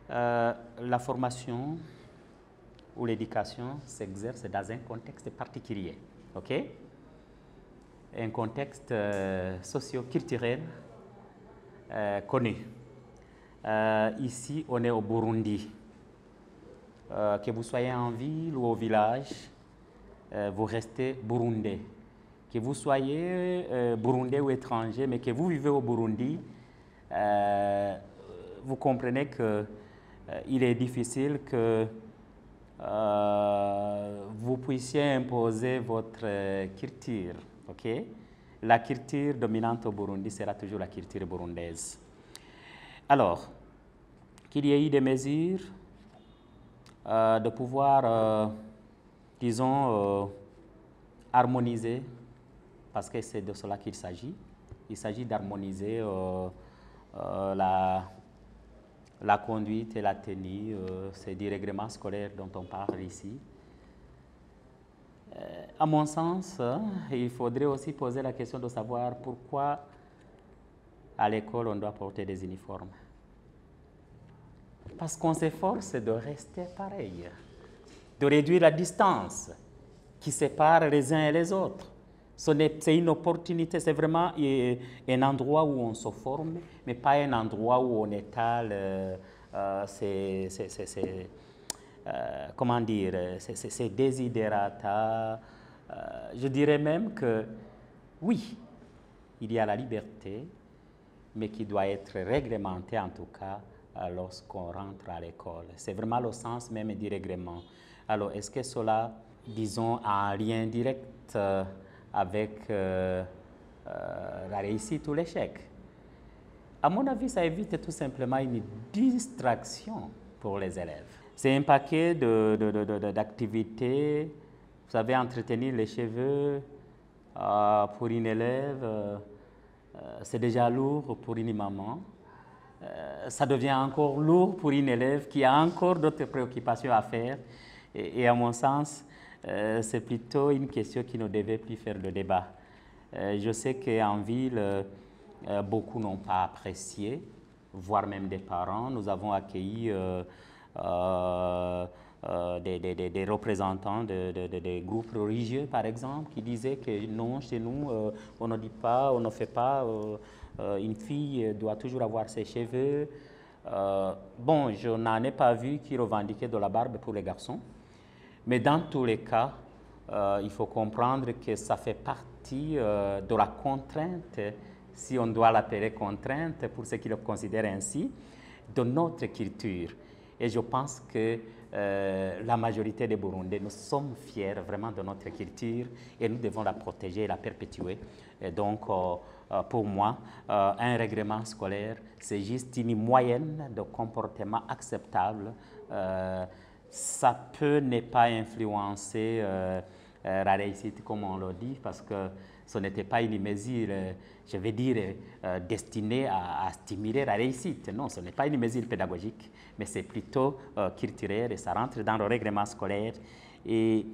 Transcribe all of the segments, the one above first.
La formation ou l'éducation s'exerce dans un contexte particulier, ok? Un contexte socio-culturel connu. Ici, on est au Burundi. Que vous soyez en ville ou au village, vous restez burundais. Que vous soyez burundais ou étranger, mais que vous vivez au Burundi, vous comprenez qu'il est difficile que vous puissiez imposer votre culture. Okay? La culture dominante au Burundi sera toujours la culture burundaise. Alors, qu'il y ait eu des mesures de pouvoir, disons, harmoniser, parce que c'est de cela qu'il s'agit. Il s'agit d'harmoniser la conduite et la tenue, c'est du règlement scolaire dont on parle ici. À mon sens, il faudrait aussi poser la question de savoir pourquoi à l'école on doit porter des uniformes. Parce qu'on s'efforce de rester pareil, de réduire la distance qui sépare les uns et les autres. C'est une opportunité, c'est vraiment un endroit où on se forme, mais pas un endroit où on étale comment dire, ces desiderata. Je dirais même que oui, il y a la liberté, mais qui doit être réglementée en tout cas lorsqu'on rentre à l'école. C'est vraiment le sens même du règlement. Alors, est-ce que cela, disons, a un lien direct avec la réussite ou l'échec? À mon avis, ça évite tout simplement une distraction pour les élèves. C'est un paquet d'activités. Vous savez, entretenir les cheveux pour une élève, c'est déjà lourd pour une maman. Ça devient encore lourd pour une élève qui a encore d'autres préoccupations à faire. Et à mon sens, c'est plutôt une question qui ne devait plus faire le débat. Je sais qu'en ville, beaucoup n'ont pas apprécié, voire même des parents. Nous avons accueilli des représentants des groupes religieux, par exemple, qui disaient que non, chez nous, on ne dit pas, on ne fait pas, une fille doit toujours avoir ses cheveux. Bon, je n'en ai pas vu qui revendiquaient de la barbe pour les garçons, mais dans tous les cas, il faut comprendre que ça fait partie de la contrainte, si on doit l'appeler contrainte, pour ceux qui le considèrent ainsi, de notre culture. Et je pense que la majorité des Burundais, nous sommes fiers vraiment de notre culture et nous devons la protéger et la perpétuer. Et donc, pour moi, un règlement scolaire, c'est juste une moyenne de comportement acceptable. Ça peut ne pas influencer la réussite, comme on le dit, parce que ce n'était pas une mesure, je vais dire, destinée à stimuler la réussite. Non, ce n'est pas une mesure pédagogique, mais c'est plutôt culturel et ça rentre dans le règlement scolaire. Et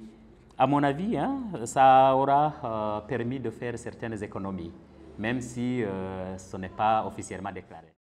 à mon avis, hein, ça aura permis de faire certaines économies, même si ce n'est pas officiellement déclaré.